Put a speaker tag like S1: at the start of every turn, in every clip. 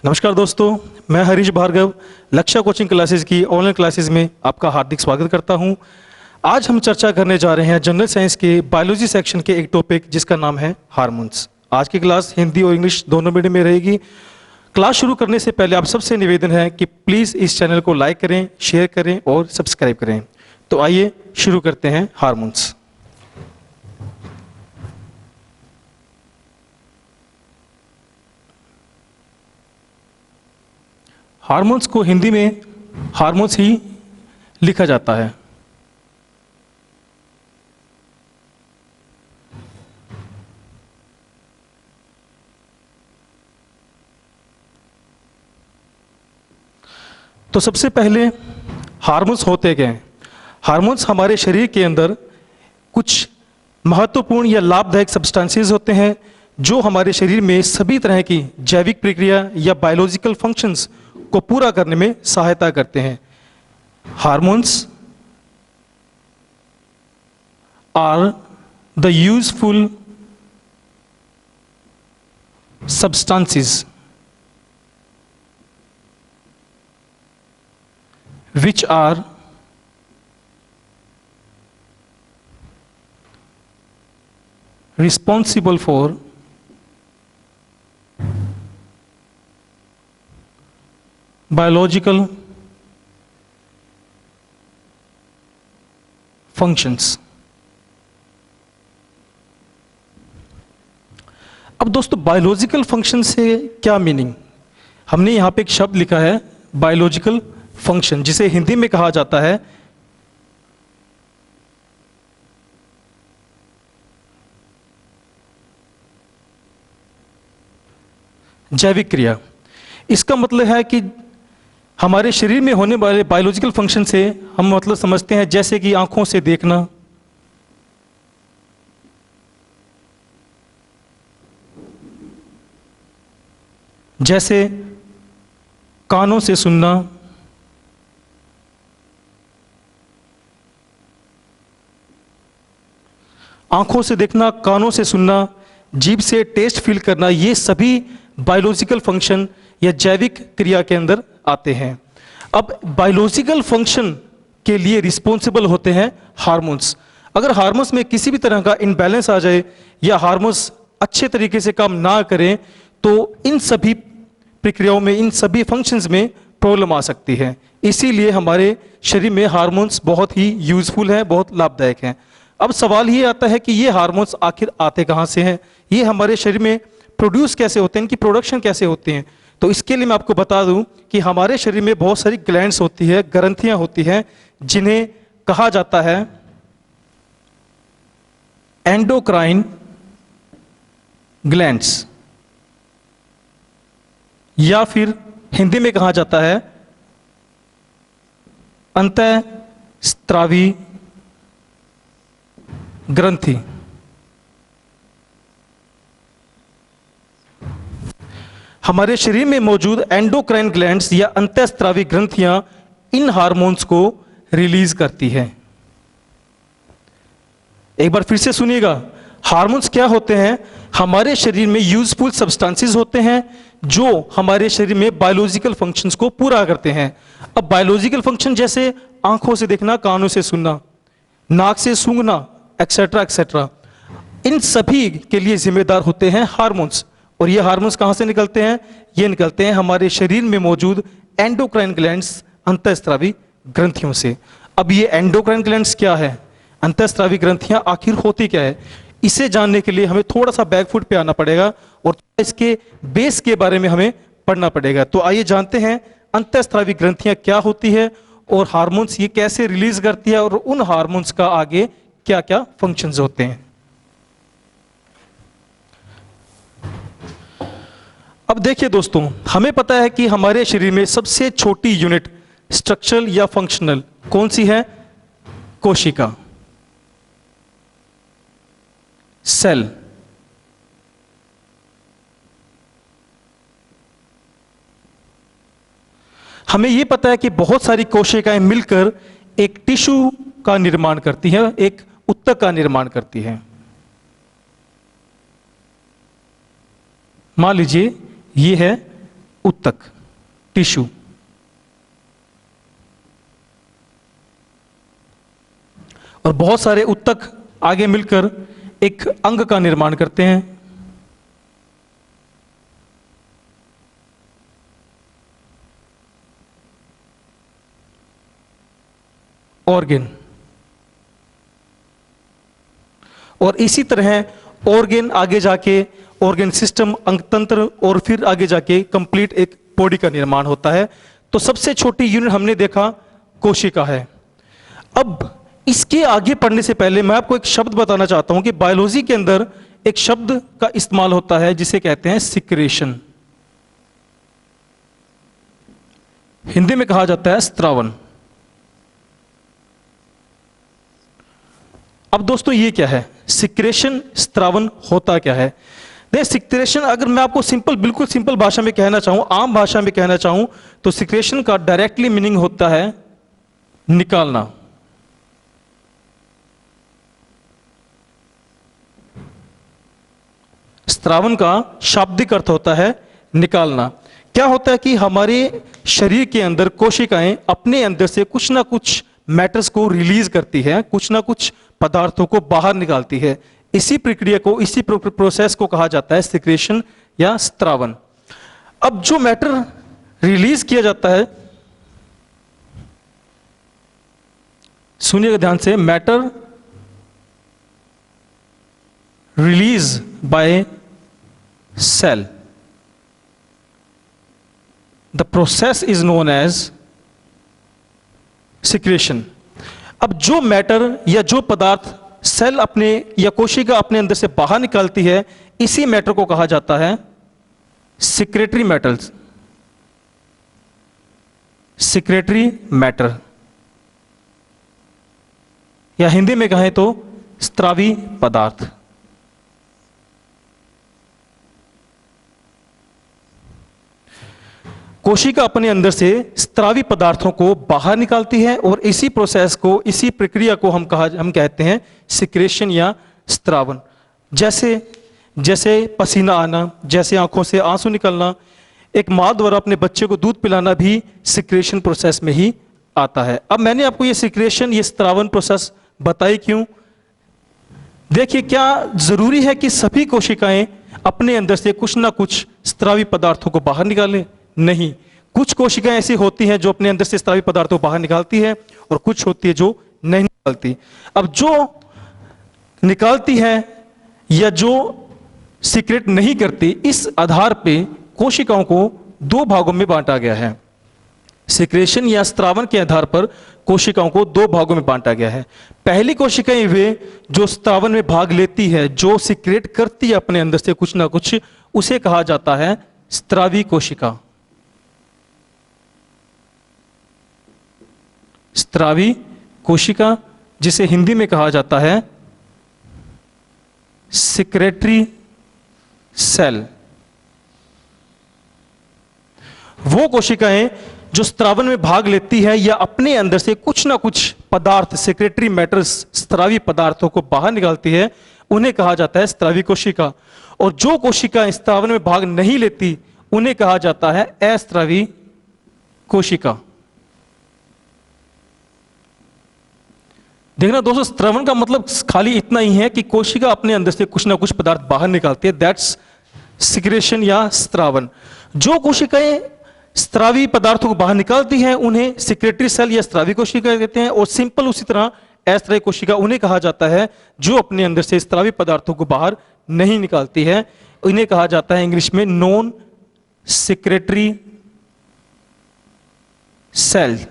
S1: नमस्कार दोस्तों, मैं हरीश भार्गव लक्ष्य कोचिंग क्लासेस की ऑनलाइन क्लासेस में आपका हार्दिक स्वागत करता हूं। आज हम चर्चा करने जा रहे हैं जनरल साइंस के बायोलॉजी सेक्शन के एक टॉपिक जिसका नाम है हार्मोन्स। आज की क्लास हिंदी और इंग्लिश दोनों मीडियम में रहेगी। क्लास शुरू करने से पहले आप सबसे निवेदन है कि प्लीज़ इस चैनल को लाइक करें, शेयर करें और सब्सक्राइब करें। तो आइए शुरू करते हैं हार्मोन्स। हार्मोन्स को हिंदी में हार्मोन्स ही लिखा जाता है। तो सबसे पहले हार्मोन्स होते क्या हैं? हार्मोन्स हमारे शरीर के अंदर कुछ महत्वपूर्ण या लाभदायक सब्सटेंसेस होते हैं जो हमारे शरीर में सभी तरह की जैविक प्रक्रिया या बायोलॉजिकल फंक्शंस को पूरा करने में सहायता करते हैं। Hormones are the useful substances which are responsible for biological functions। अब दोस्तों, बायोलॉजिकल फंक्शन से क्या मीनिंग? हमने यहां पे एक शब्द लिखा है बायोलॉजिकल फंक्शन, जिसे हिंदी में कहा जाता है जैविक क्रिया। इसका मतलब है कि हमारे शरीर में होने वाले बायोलॉजिकल फंक्शन से हम मतलब समझते हैं जैसे कि आंखों से देखना, जैसे कानों से सुनना, आंखों से देखना, कानों से सुनना, जीभ से टेस्ट फील करना, ये सभी बायोलॉजिकल फंक्शन या जैविक क्रिया के अंदर आते हैं। अब बायोलॉजिकल फंक्शन के लिए रिस्पॉन्सिबल होते हैं हार्मोन्स। अगर हार्मोन्स में किसी भी तरह का इनबैलेंस आ जाए या हार्मोन्स अच्छे तरीके से काम ना करें तो इन सभी प्रक्रियाओं में, इन सभी फंक्शंस में प्रॉब्लम आ सकती है। इसीलिए हमारे शरीर में हार्मोन्स बहुत ही यूजफुल हैं, बहुत लाभदायक हैं। अब सवाल ये आता है कि ये हार्मोन्स आखिर आते कहाँ से हैं, ये हमारे शरीर में प्रोड्यूस कैसे होते हैं, इनकी प्रोडक्शन कैसे होती हैं? तो इसके लिए मैं आपको बता दूं कि हमारे शरीर में बहुत सारी ग्लैंड्स होती है, ग्रंथियां होती हैं, जिन्हें कहा जाता है एंडोक्राइन ग्लैंड्स, या फिर हिंदी में कहा जाता है अंतःस्रावी ग्रंथि। हमारे शरीर में मौजूद एंडोक्राइन ग्लैंड्स या अंतःस्रावी ग्रंथियां इन हार्मोन्स को रिलीज करती है। एक बार फिर से सुनिएगा, हार्मोन्स क्या होते हैं? हमारे शरीर में यूजफुल सब्सटेंसेस होते हैं जो हमारे शरीर में बायोलॉजिकल फंक्शंस को पूरा करते हैं। अब बायोलॉजिकल फंक्शन जैसे आंखों से देखना, कानों से सुनना, नाक से सूंघना, एक्सेट्रा एक्सेट्रा, इन सभी के लिए जिम्मेदार होते हैं हार्मोन्स। और ये हार्मोन्स कहां से निकलते हैं? ये निकलते हैं हमारे शरीर में मौजूद एंडोक्राइन ग्लैंड्स, अंतःस्रावी ग्रंथियों से। अब ये एंडोक्राइन ग्लैंड्स क्या है, अंतःस्रावी ग्रंथियां आखिर होती क्या है, इसे जानने के लिए हमें थोड़ा सा बैकफुट पे आना पड़ेगा और इसके बेस के बारे में हमें पढ़ना पड़ेगा। तो आइए जानते हैं अंतःस्रावी ग्रंथियां क्या होती है और हार्मोन्स ये कैसे रिलीज करती है और उन हार्मोन्स का आगे क्या क्या फंक्शंस होते हैं। अब देखिए दोस्तों, हमें पता है कि हमारे शरीर में सबसे छोटी यूनिट स्ट्रक्चरल या फंक्शनल कौन सी है? कोशिका, सेल। हमें यह पता है कि बहुत सारी कोशिकाएं मिलकर एक टिश्यू का निर्माण करती है, एक उत्तक का निर्माण करती है। मान लीजिए ये है उत्तक, टिश्यू। और बहुत सारे उत्तक आगे मिलकर एक अंग का निर्माण करते हैं। ऑर्गेन। और इसी तरह ऑर्गेन आगे जाके ऑर्गेन सिस्टम, अंगतंत्र, और फिर आगे जाके कंप्लीट एक बॉडी का निर्माण होता है। तो सबसे छोटी यूनिट हमने देखा कोशिका है। अब इसके आगे पढ़ने से पहले मैं आपको एक शब्द बताना चाहता हूं कि बायोलॉजी के अंदर एक शब्द का इस्तेमाल होता है जिसे कहते हैं सिक्रेशन। हिंदी में कहा जाता है स्त्रावन। अब दोस्तों ये क्या है सिक्रेशन, स्त्रावन होता क्या है? देखिए सिक्रेशन, अगर मैं आपको सिंपल, बिल्कुल सिंपल भाषा में कहना चाहूं, आम भाषा में कहना चाहूं, तो सिक्रेशन का डायरेक्टली मीनिंग होता है निकालना। स्त्रावन का शाब्दिक अर्थ होता है निकालना। क्या होता है कि हमारे शरीर के अंदर कोशिकाएं अपने अंदर से कुछ ना कुछ मैटर्स को रिलीज करती है, कुछ ना कुछ पदार्थों को बाहर निकालती है। इसी प्रक्रिया को, इसी प्रोसेस को कहा जाता है सिक्रेशन या स्त्रावन। अब जो मैटर रिलीज किया जाता है, सुनिएगा ध्यान से, matter release by cell, the process is known as secretion. अब जो मैटर या जो पदार्थ सेल अपने या कोशिका अपने अंदर से बाहर निकालती है, इसी मैटर को कहा जाता है सिक्रेटरी मैटर्स, सिक्रेटरी मैटर, या हिंदी में कहें तो स्त्रावी पदार्थ। कोशिका अपने अंदर से स्त्रावी पदार्थों को बाहर निकालती है और इसी प्रोसेस को, इसी प्रक्रिया को हम कहते हैं सिक्रेशन या स्त्रावन। जैसे पसीना आना, जैसे आंखों से आंसू निकलना, एक माँ द्वारा अपने बच्चे को दूध पिलाना भी सिक्रेशन प्रोसेस में ही आता है। अब मैंने आपको ये सिक्रेशन, ये स्त्रावन प्रोसेस बताई क्यों? देखिए, क्या जरूरी है कि सभी कोशिकाएं अपने अंदर से कुछ ना कुछ स्त्रावी पदार्थों को बाहर निकालें? नहीं, कुछ कोशिकाएं ऐसी होती हैं जो अपने अंदर से स्त्रावी पदार्थों को बाहर निकालती है और कुछ होती है जो नहीं निकालती। अब जो निकालती है या जो सीक्रेट नहीं करती, इस आधार पे कोशिकाओं को दो भागों में बांटा गया है। सिक्रेशन या स्त्रावन के आधार पर कोशिकाओं को दो भागों में बांटा गया है। पहली कोशिकाएं वे जो स्त्रावन में भाग लेती है, जो सीक्रेट करती है अपने अंदर से कुछ ना कुछ, उसे कहा जाता है स्त्रावी कोशिका। स्त्रावी कोशिका, जिसे हिंदी में कहा जाता है सिक्रेटरी सेल। वो कोशिकाएं जो स्त्रावन में भाग लेती है या अपने अंदर से कुछ ना कुछ पदार्थ, सेक्रेटरी मैटर्स, स्त्रावी पदार्थों को बाहर निकालती है, उन्हें कहा जाता है स्त्रावी कोशिका। और जो कोशिका स्त्रावन में भाग नहीं लेती, उन्हें कहा जाता है अस्त्रावी कोशिका। देखना दोस्तों, स्त्रावन का मतलब खाली इतना ही है कि कोशिका अपने अंदर से कुछ ना कुछ पदार्थ बाहर निकालती है, दैट्स सिक्रेशन या स्त्रावन। जो कोशिकाएं स्त्रावी पदार्थों को बाहर निकालती हैं उन्हें सिक्रेटरी सेल या स्त्रावी कोशिका कहते हैं। और सिंपल उसी तरह अस्त्रावी कोशिका उन्हें कहा जाता है जो अपने अंदर से स्त्रावी पदार्थों को बाहर नहीं निकालती है। इन्हें कहा जाता है इंग्लिश में नॉन सिक्रेटरी सेल।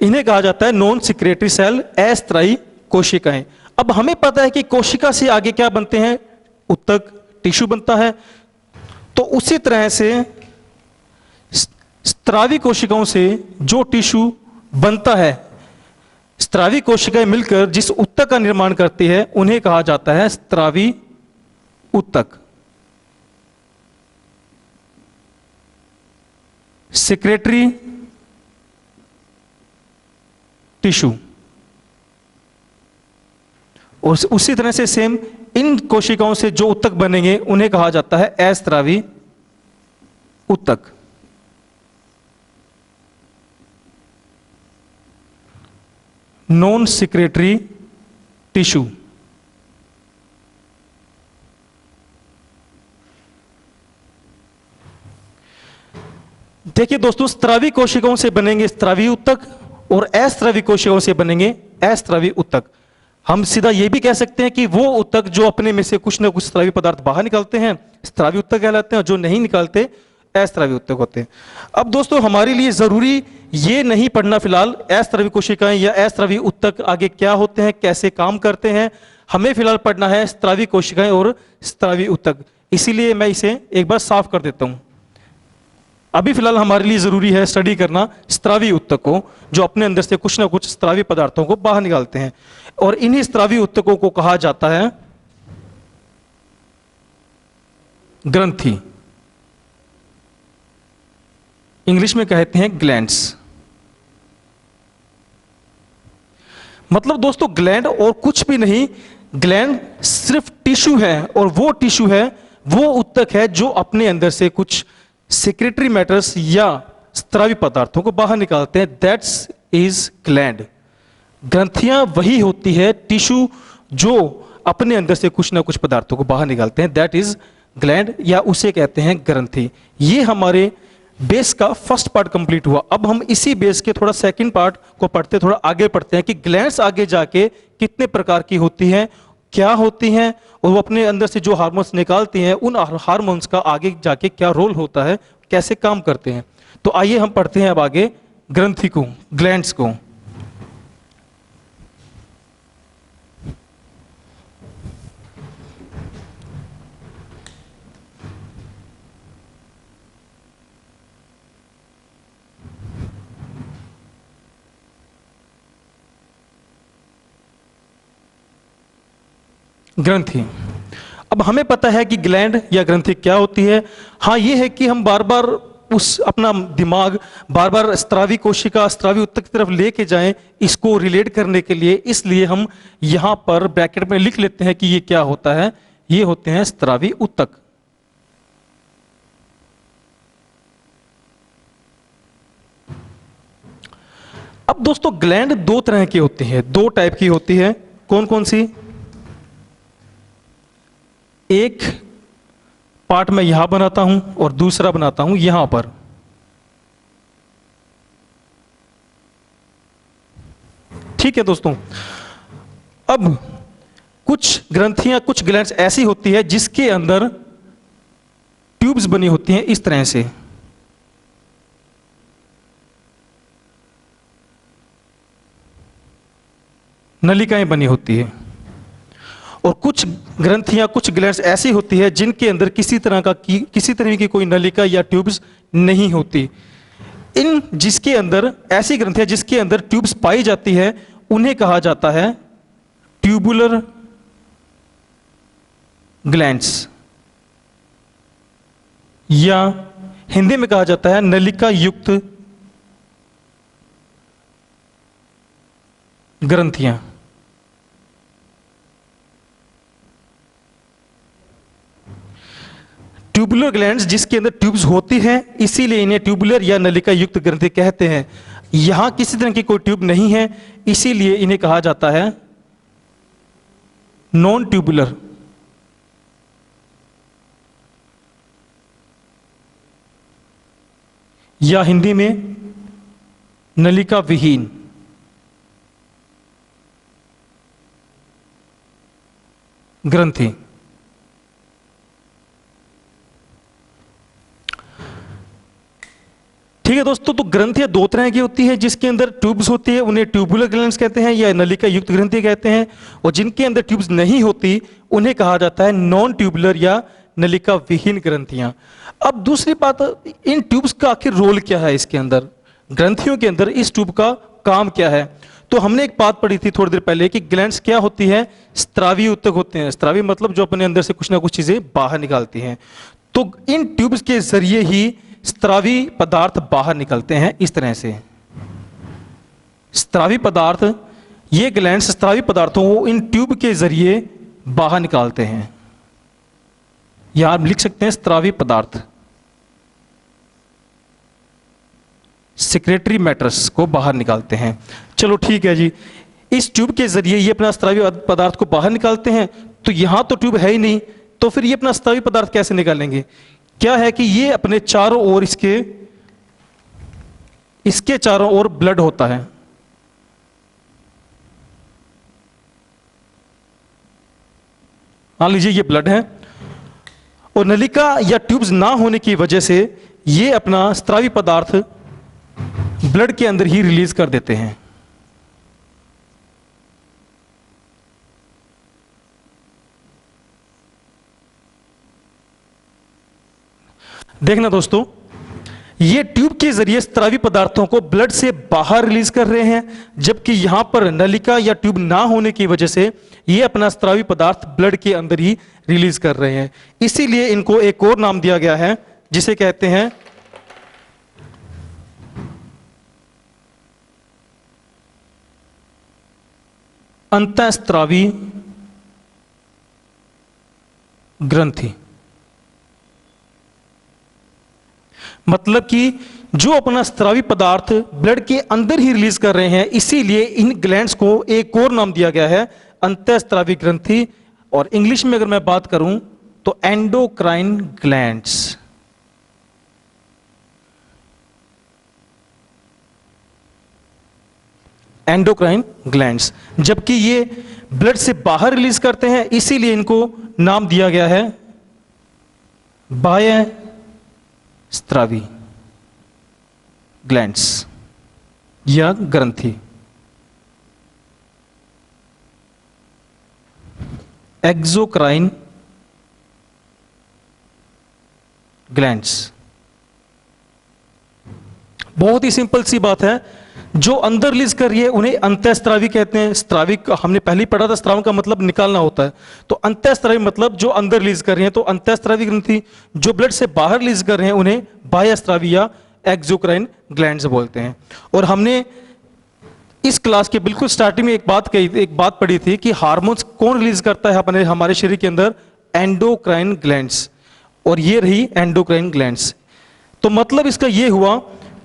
S1: इन्हें कहा जाता है नॉन सिक्रेटरी सेल, अस्त्रावी कोशिकाएं। अब हमें पता है कि कोशिका से आगे क्या बनते हैं? उत्तक, टिश्यू बनता है। तो उसी तरह से स्त्रावी कोशिकाओं से जो टिश्यू बनता है, स्त्रावी कोशिकाएं मिलकर जिस उत्तक का निर्माण करती है, उन्हें कहा जाता है स्त्रावी उत्तक, सिक्रेटरी टिश्यू। और उसी तरह से सेम इन कोशिकाओं से जो उत्तक बनेंगे उन्हें कहा जाता है अस्रावी उत्तक। Non secretory tissue. देखिए दोस्तों, स्त्रावी कोशिकाओं से बनेंगे स्त्रावी उत्तक और अस्त्रावी कोशिकाओं से बनेंगे अस्त्रावी उत्तक। हम सीधा यह भी कह सकते हैं कि वो उत्तक जो अपने में से कुछ ना कुछ स्त्रावी पदार्थ बाहर निकालते हैं स्त्रावी उत्तक कहलाते हैं, और जो नहीं निकालते अस्त्रावी उत्तक होते हैं। अब दोस्तों, हमारे लिए जरूरी ये नहीं पढ़ना फिलहाल अस्त्रावी कोशिकाएं या अस्त्रावी उत्तक आगे क्या होते हैं, कैसे काम करते हैं। हमें फिलहाल पढ़ना है स्त्रावी कोशिकाएं और स्त्रावी उत्तक। इसीलिए मैं इसे एक बार साफ कर देता हूं। अभी फिलहाल हमारे लिए जरूरी है स्टडी करना स्त्रावी उत्तक को, जो अपने अंदर से कुछ ना कुछ स्त्रावी पदार्थों को बाहर निकालते हैं, और इन्हीं स्त्रावी उत्तकों को कहा जाता है ग्रंथि। इंग्लिश में कहते हैं ग्लैंड्स। मतलब दोस्तों, ग्लैंड और कुछ भी नहीं, ग्लैंड सिर्फ टिश्यू है, और वो टिश्यू है, वो उत्तक है जो अपने अंदर से कुछ सेक्रेटरी मैटर्स या स्त्रावी पदार्थों को बाहर निकालते हैं। That's is gland. ग्रंथियां वही होती है टिश्यू जो अपने अंदर से कुछ ना कुछ पदार्थों को बाहर निकालते हैं, दैट इज ग्लैंड, या उसे कहते हैं ग्रंथि। ये हमारे बेस का फर्स्ट पार्ट कंप्लीट हुआ। अब हम इसी बेस के थोड़ा सेकंड पार्ट को पढ़ते, थोड़ा आगे पढ़ते हैं कि ग्लैंड्स आगे जाके कितने प्रकार की होती हैं, क्या होती हैं, और वो अपने अंदर से जो हार्मोन्स निकालती हैं उन हार्मोन्स का आगे जाके क्या रोल होता है, कैसे काम करते हैं। तो आइए हम पढ़ते हैं अब आगे ग्रंथि को, ग्लैंड्स को। ग्रंथि। अब हमें पता है कि ग्लैंड या ग्रंथि क्या होती है। हाँ, ये है कि हम बार बार उस अपना दिमाग बार बार स्त्रावी कोशिका स्त्रावी उत्तक की तरफ लेके जाएं इसको रिलेट करने के लिए, इसलिए हम यहां पर ब्रैकेट में लिख लेते हैं कि ये क्या होता है। ये होते हैं स्त्रावी उत्तक। अब दोस्तों, ग्लैंड दो तरह की होती है, दो टाइप की होती है। कौन कौन सी? एक पार्ट मैं यहां बनाता हूं और दूसरा बनाता हूं यहां पर। ठीक है दोस्तों, अब कुछ ग्रंथियां, कुछ ग्लैंड्स ऐसी होती है जिसके अंदर ट्यूब्स बनी होती हैं इस तरह से। नलिकाएं बनी होती है। और कुछ ग्रंथियां, कुछ ग्लैंड्स ऐसी होती है जिनके अंदर किसी तरह की कोई नलिका या ट्यूब्स नहीं होती। इन जिसके अंदर ऐसी ग्रंथियां जिसके अंदर ट्यूब्स पाई जाती है उन्हें कहा जाता है ट्यूबुलर ग्लैंड्स, या हिंदी में कहा जाता है नलिका युक्त ग्रंथियां। ट्यूबुलर ग्लैंड्स जिसके अंदर ट्यूब्स होती हैं, इसीलिए इन्हें ट्यूबुलर या नलिका युक्त ग्रंथि कहते हैं। यहां किसी तरह की कोई ट्यूब नहीं है, इसीलिए इन्हें कहा जाता है नॉन ट्यूबुलर। या हिंदी में नलिका विहीन। ग्रंथि। ठीक है दोस्तों, तो ग्रंथियां दो तरह की होती है, जिसके अंदर ट्यूब्स होती है उन्हें ट्यूबुलर ग्लैंड्स कहते हैं या नलिका युक्त ग्रंथि कहते हैं, और जिनके अंदर ट्यूब्स नहीं होती उन्हें कहा जाता है नॉन ट्यूबुलर या नलिका विहीन ग्रंथियां। अब दूसरी बात, इन ट्यूब्स का आखिर रोल क्या है, इसके अंदर ग्रंथियों के अंदर इस ट्यूब का काम क्या है। तो हमने एक बात पढ़ी थी थोड़ी देर पहले कि ग्लैंड्स क्या होती है, स्त्रावी उत्तक होते हैं। स्त्रावी मतलब जो अपने अंदर से कुछ ना कुछ चीजें बाहर निकालती हैं। तो इन ट्यूब्स के जरिए ही स्त्रावी पदार्थ बाहर निकलते हैं इस तरह से। स्त्रावी पदार्थ ये ग्लैंड्स स्रावी पदार्थों को इन ट्यूब के जरिए बाहर निकालते हैं। यहां आप लिख सकते हैं स्रावी पदार्थ, सिक्रेटरी मैटर्स को बाहर निकालते हैं। चलो ठीक है जी, इस ट्यूब के जरिए ये अपना स्रावी पदार्थ को बाहर निकालते हैं। तो यहां तो ट्यूब है ही नहीं, तो फिर ये अपना स्रावी पदार्थ कैसे निकालेंगे? क्या है कि ये अपने चारों ओर इसके चारों ओर ब्लड होता है। मान लीजिए ये ब्लड है, और नलिका या ट्यूब्स ना होने की वजह से ये अपना स्रावी पदार्थ ब्लड के अंदर ही रिलीज कर देते हैं। देखना दोस्तों, ये ट्यूब के जरिए स्रावी पदार्थों को ब्लड से बाहर रिलीज कर रहे हैं, जबकि यहां पर नलिका या ट्यूब ना होने की वजह से ये अपना स्रावी पदार्थ ब्लड के अंदर ही रिलीज कर रहे हैं। इसीलिए इनको एक और नाम दिया गया है जिसे कहते हैं अंतःस्रावी ग्रंथि। मतलब कि जो अपना स्रावी पदार्थ ब्लड के अंदर ही रिलीज कर रहे हैं, इसीलिए इन ग्लैंड्स को एक और नाम दिया गया है अंतःस्रावी ग्रंथि। और इंग्लिश में अगर मैं बात करूं तो एंडोक्राइन ग्लैंड्स। एंडोक्राइन ग्लैंड्स, जबकि ये ब्लड से बाहर रिलीज करते हैं, इसीलिए इनको नाम दिया गया है बाह्य स्रावी ग्लैंड्स या ग्रंथि। Exocrine glands. बहुत ही सिंपल सी बात है, जो अंदर रिलीज कर रही है उन्हें अंतःस्रावी कहते हैं। स्रावी हमने पहले ही पढ़ा था, स्राव का मतलब निकालना होता है, तो अंतःस्रावी मतलब जो अंदर रिलीज कर रही है, तो अंतःस्रावी ग्रंथि। जो ब्लड से बाहर रिलीज कर रहे हैं उन्हें बाह्य स्रावी या एक्सोक्राइन ग्लैंड्स बोलते हैं। और हमने इस क्लास के बिल्कुल स्टार्टिंग में एक बात पढ़ी थी कि हार्मोन्स कौन रिलीज करता है हमारे शरीर के अंदर? Endocrine glands. और ये रही एंडोक्राइन ग्लैंड्स। तो मतलब इसका ये हुआ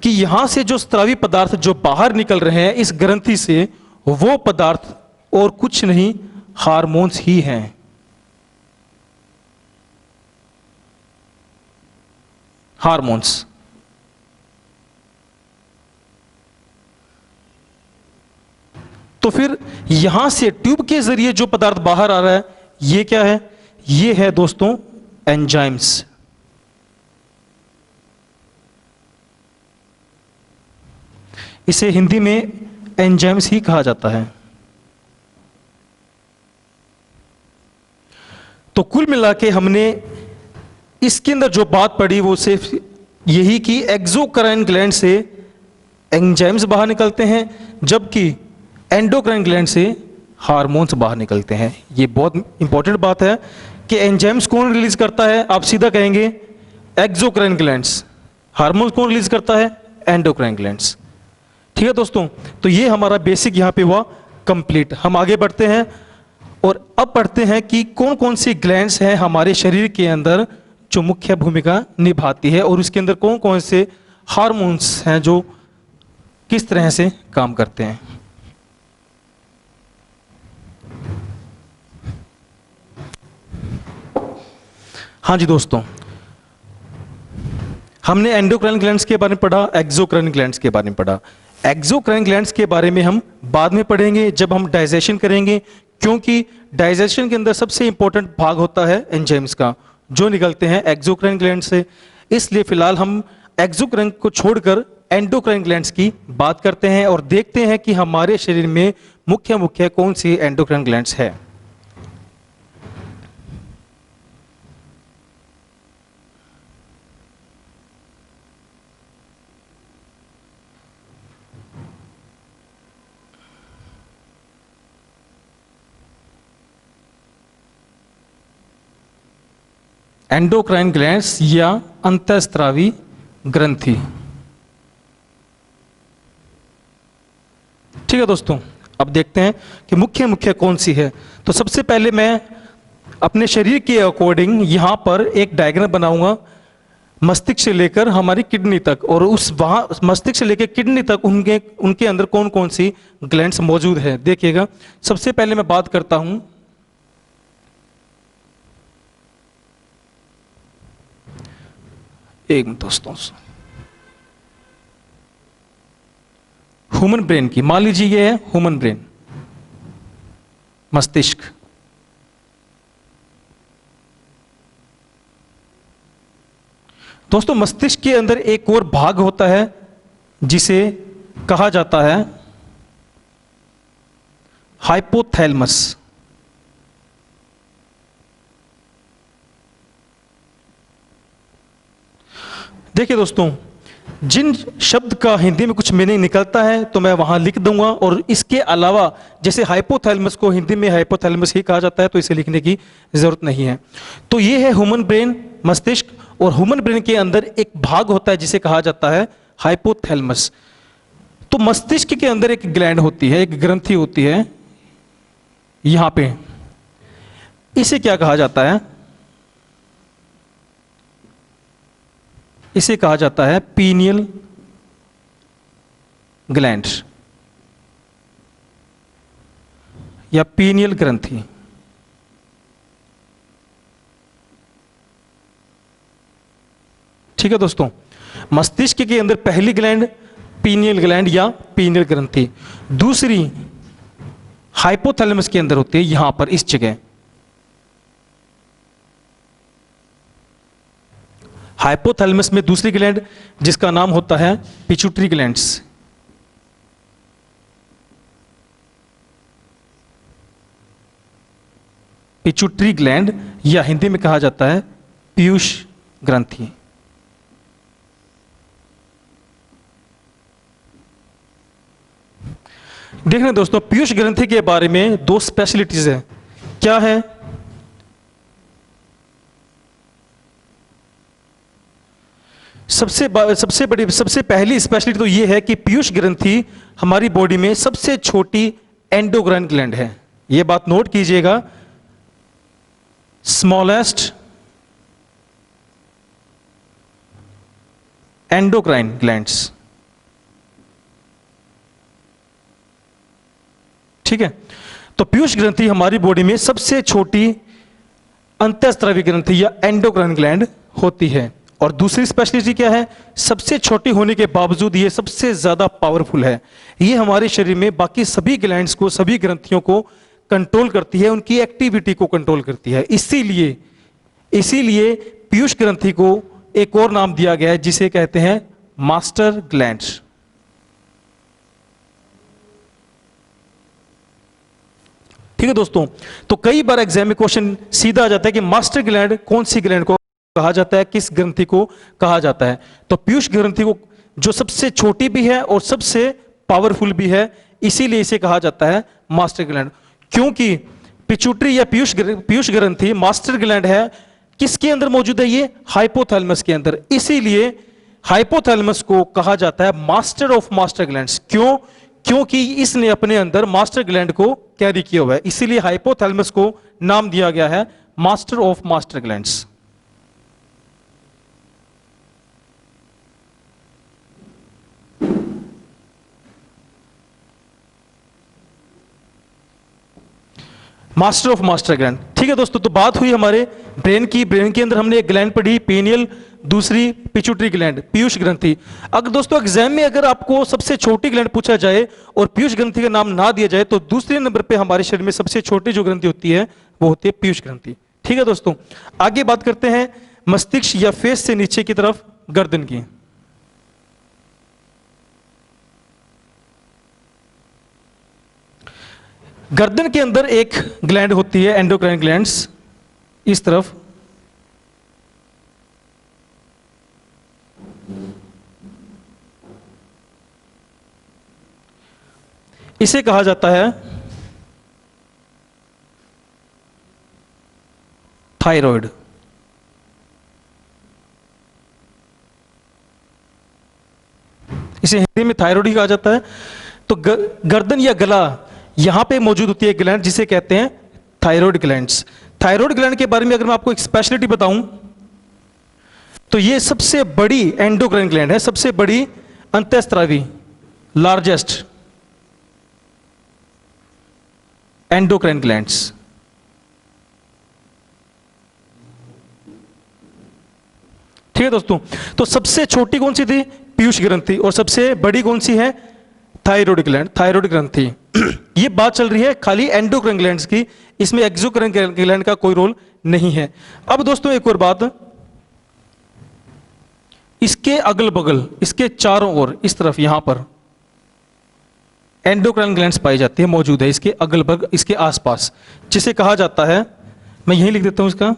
S1: कि यहां से जो स्रावी पदार्थ जो बाहर निकल रहे हैं इस ग्रंथि से, वो पदार्थ और कुछ नहीं, हार्मोन्स ही हैं। हार्मोन्स। तो फिर यहां से ट्यूब के जरिए जो पदार्थ बाहर आ रहा है, ये क्या है? ये है दोस्तों एंजाइम्स। इसे हिंदी में एंजाइम्स ही कहा जाता है। तो कुल मिला के हमने इसके अंदर जो बात पढ़ी वो सिर्फ यही कि एक्सोक्राइन ग्लैंड से एंजाइम्स बाहर निकलते हैं, जबकि एंडोक्राइन ग्लैंड से हार्मोन्स बाहर निकलते हैं। ये बहुत इंपॉर्टेंट बात है कि एंजाइम्स कौन रिलीज करता है? आप सीधा कहेंगे एक्सोक्राइन ग्लैंड्स। हार्मोन्स कौन रिलीज करता है? Endocrine glands. ठीक है दोस्तों, तो ये हमारा बेसिक यहां पे हुआ कंप्लीट। हम आगे बढ़ते हैं और अब पढ़ते हैं कि कौन कौन सी ग्लैंड्स हैं हमारे शरीर के अंदर जो मुख्य भूमिका निभाती है, और उसके अंदर कौन कौन से हार्मोन्स हैं जो किस तरह से काम करते हैं। हाँ जी दोस्तों, हमने एंडोक्राइन ग्लैंड्स के बारे में पढ़ा, एक्सोक्राइन ग्लैंड्स के बारे में पढ़ा। एक्सोक्राइन ग्लैंड्स के बारे में हम बाद में पढ़ेंगे जब हम डाइजेशन करेंगे, क्योंकि डाइजेशन के अंदर सबसे इंपॉर्टेंट भाग होता है एंजाइम्स का, जो निकलते हैं एक्सोक्राइन ग्लैंड से। इसलिए फिलहाल हम एक्सोक्राइन को छोड़कर एंडोक्राइन ग्लैंड्स की बात करते हैं और देखते हैं कि हमारे शरीर में मुख्य कौन सी एंडोक्राइन ग्लैंड्स है। एंडोक्राइन ग्लैंड्स या अंतःस्रावी ग्रंथि। ठीक है दोस्तों, अब देखते हैं कि मुख्य मुख्य कौन सी है। तो सबसे पहले मैं अपने शरीर के अकॉर्डिंग यहाँ पर एक डायग्राम बनाऊंगा मस्तिष्क से लेकर हमारी किडनी तक, और उस वहाँ मस्तिष्क से लेकर किडनी तक उनके उनके अंदर कौन कौन सी ग्लैंड्स मौजूद है। देखिएगा, सबसे पहले मैं बात करता हूं एक मिनट दोस्तों, ह्यूमन ब्रेन की। मान लीजिए ये है ह्यूमन ब्रेन, मस्तिष्क। दोस्तों मस्तिष्क के अंदर एक और भाग होता है जिसे कहा जाता है हाइपोथैलेमस। देखिए दोस्तों, जिन शब्द का हिंदी में कुछ मीनिंग निकलता है तो मैं वहां लिख दूंगा, और इसके अलावा जैसे हाइपोथैलेमस को हिंदी में हाइपोथैलेमस ही कहा जाता है तो इसे लिखने की जरूरत नहीं है। तो ये है ह्यूमन ब्रेन, मस्तिष्क, और ह्यूमन ब्रेन के अंदर एक भाग होता है जिसे कहा जाता है हाइपोथैलेमस। तो मस्तिष्क के अंदर एक ग्लैंड होती है, एक ग्रंथि होती है यहां पे, इसे क्या कहा जाता है? इसे कहा जाता है पीनियल ग्लैंड या पीनियल ग्रंथि। ठीक है दोस्तों, मस्तिष्क के अंदर पहली ग्लैंड पीनियल ग्लैंड या पीनियल ग्रंथि, दूसरी हाइपोथैलेमस के अंदर होती है यहां पर इस जगह। हाइपोथैलेमस में दूसरी ग्लैंड जिसका नाम होता है पिट्यूटरी ग्लैंड्स। पिट्यूटरी ग्लैंड या हिंदी में कहा जाता है पीयूष ग्रंथि। देखना दोस्तों, पीयूष ग्रंथि के बारे में दो स्पेशलिटीज है। क्या है? सबसे पहली स्पेशलिटी तो यह है कि पीयूष ग्रंथि हमारी बॉडी में सबसे छोटी एंडोक्राइन ग्लैंड है। यह बात नोट कीजिएगा, स्मॉलेस्ट एंडोक्राइन ग्लैंड्स। ठीक है, तो पीयूष ग्रंथि हमारी बॉडी में सबसे छोटी अंतःस्रावी ग्रंथि या एंडोक्राइन ग्लैंड होती है। और दूसरी स्पेशलिटी क्या है? सबसे छोटी होने के बावजूद ये सबसे ज्यादा पावरफुल है। ये हमारे शरीर में बाकी सभी ग्लैंड्स को, सभी ग्रंथियों को कंट्रोल करती है, उनकी एक्टिविटी को कंट्रोल करती है। इसीलिए पीयूष ग्रंथि को एक और नाम दिया गया है जिसे कहते हैं मास्टर ग्लैंड्स। ठीक है दोस्तों, तो कई बार एग्जाम में क्वेश्चन सीधा आ जाता है कि मास्टर ग्लैंड कौन सी ग्लैंड को कहा जाता है, किस ग्रंथि को कहा जाता है। तो पीयूष ग्रंथि को जो सबसे छोटी भी है और सबसे पावरफुल भी है, इसीलिए इसे कहा जाता है मास्टर ग्लैंड। क्योंकि पिट्यूटरी या पीयूष ग्रंथि मास्टर ग्लैंड है, किसके अंदर मौजूद है? ये हाइपोथैलेमस के अंदर। इसीलिए हाइपोथैलेमस को कहा जाता है मास्टर ऑफ मास्टर ग्लैंड्स। क्यों? क्योंकि इसने अपने अंदर मास्टर ग्लैंड को कैरी किया हुआ है, इसीलिए हाइपोथैलेमस को नाम दिया गया है master of master glands. Master of master gland. ठीक है दोस्तों, तो बात हुई हमारे ब्रेन की। ब्रेन के अंदर हमने एक ग्लैंड पढ़ी पीनियल, दूसरी पिट्यूटरी ग्लैंड, पीयूष ग्रंथि। अगर दोस्तों एग्जाम में अगर आपको सबसे छोटी ग्लैंड पूछा जाए और पीयूष ग्रंथि का नाम ना दिया जाए तो दूसरे नंबर पे हमारे शरीर में सबसे छोटी जो ग्रंथि होती है वो होती है पीयूष ग्रंथि। ठीक है दोस्तों, आगे बात करते हैं मस्तिष्क या फेस से नीचे की तरफ गर्दन की। गर्दन के अंदर एक ग्लैंड होती है एंडोक्राइन ग्लैंड्स, इस तरफ। इसे कहा जाता है थायराइड। इसे हिंदी में थायराइड ही कहा जाता है। तो गर्दन या गला यहां पे मौजूद होती है ग्लैंड जिसे कहते हैं थायराइड ग्लैंड्स। थायराइड ग्लैंड के बारे में अगर मैं आपको एक स्पेशलिटी बताऊं तो ये सबसे बड़ी एंडोक्राइन ग्लैंड है, सबसे बड़ी अंतःस्रावी, लार्जेस्ट एंडोक्राइन ग्लैंड्स। ठीक है दोस्तों, तो सबसे छोटी कौन सी थी? पीयूष ग्रंथि। और सबसे बड़ी कौन सी है? थायराइड ग्लैंड, थायराइड ग्रंथि। ये बात चल रही है खाली एंडोक्राइन ग्लैंड्स की, इसमें एक्सोक्राइन ग्लैंड का कोई रोल नहीं है। अब दोस्तों एक और बात, इसके अगल बगल, इसके चारों ओर, इस तरफ यहां पर एंडोक्राइन ग्लैंड्स पाई जाती है, मौजूद है इसके अगल बगल, इसके आसपास, जिसे कहा जाता है, मैं यही लिख देता हूं इसका,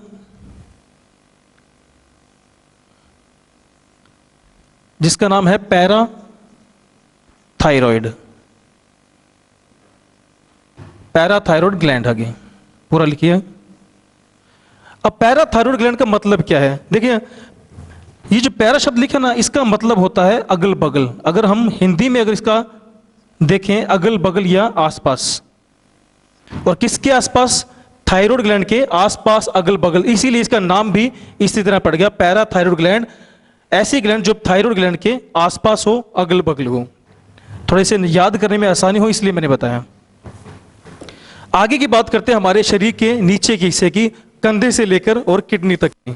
S1: जिसका नाम है पैराथायरॉयड, पैराथायरॉयड ग्लैंड। आगे पूरा लिखिए। अब पैराथायरॉयड ग्लैंड का मतलब क्या है? देखिए, ये जो पैरा शब्द लिखे ना, इसका मतलब होता है अगल बगल। अगर हम हिंदी में अगर इसका देखें, अगल बगल या आसपास, और किसके आसपास? थायराइड ग्लैंड के आसपास, अगल बगल, इसीलिए इसका नाम भी इसी तरह पड़ गया, पैराथायरॉयड ग्लैंड। ऐसी ग्लैंड जो थायराइड ग्लैंड के आसपास हो, अगल बगल हो, थोड़े से याद करने में आसानी हो, इसलिए मैंने बताया। आगे की बात करते हैं हमारे शरीर के नीचे के हिस्से की, कंधे से लेकर और किडनी तक की।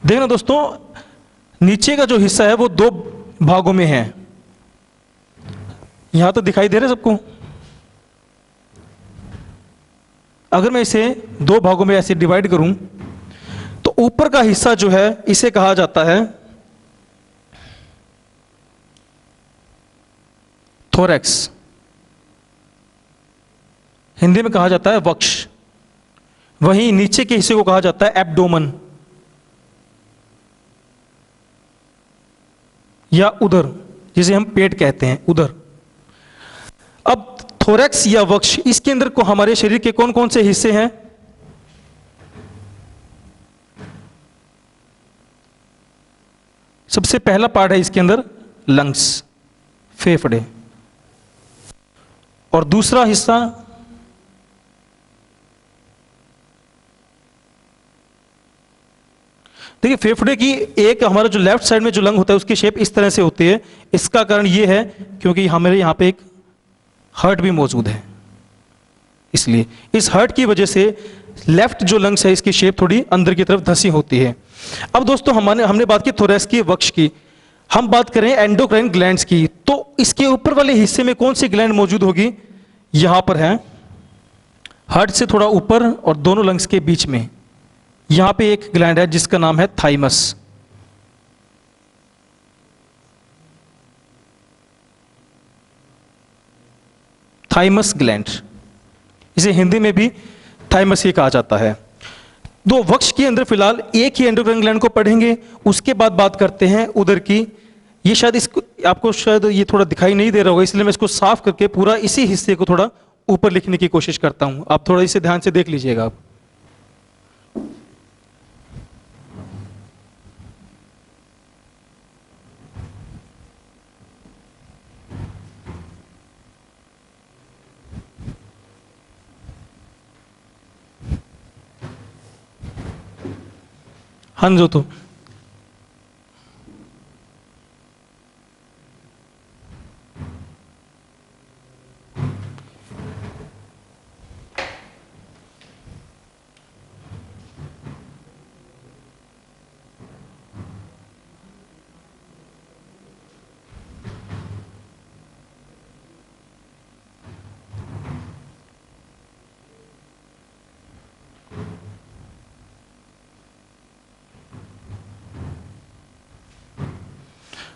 S1: देखना दोस्तों, नीचे का जो हिस्सा है वो दो भागों में है। यहां तो दिखाई दे रहा है सबको? अगर मैं इसे दो भागों में ऐसे डिवाइड करूं तो ऊपर का हिस्सा जो है इसे कहा जाता है थोरैक्स, हिंदी में कहा जाता है वक्ष। वहीं नीचे के हिस्से को कहा जाता है एब्डोमन या उदर, जिसे हम पेट कहते हैं, उदर। अब थोरैक्स या वक्ष, इसके अंदर को हमारे शरीर के कौन कौन से हिस्से हैं? सबसे पहला पार्ट है इसके अंदर लंग्स, फेफड़े। और दूसरा हिस्सा देखिए, फेफड़े की एक, हमारा जो लेफ्ट साइड में जो लंग होता है उसकी शेप इस तरह से होती है। इसका कारण यह है क्योंकि हमारे यहां पे एक हार्ट भी मौजूद है, इसलिए इस हार्ट की वजह से लेफ्ट जो लंग्स है इसकी शेप थोड़ी अंदर की तरफ धंसी होती है। अब दोस्तों हमने बात की थोरैक्स की, वक्ष की। हम बात करें एंडोक्राइन ग्लैंड्स की, तो इसके ऊपर वाले हिस्से में कौन सी ग्लैंड मौजूद होगी? यहां पर है, हार्ट से थोड़ा ऊपर और दोनों लंग्स के बीच में, यहां पे एक ग्लैंड है जिसका नाम है थाइमस। थाइमस ग्लैंड, इसे हिंदी में भी थाइमस ही कहा जाता है। दो वक्ष के अंदर फिलहाल एक ही एंडोक्राइन ग्लैंड को पढ़ेंगे, उसके बाद बात करते हैं उदर की। ये शायद इसको आपको शायद ये थोड़ा दिखाई नहीं दे रहा होगा, इसलिए मैं इसको साफ करके पूरा इसी हिस्से को थोड़ा ऊपर लिखने की कोशिश करता हूं। आप थोड़ा इसे ध्यान से देख लीजिएगा। आप हाँ जो तो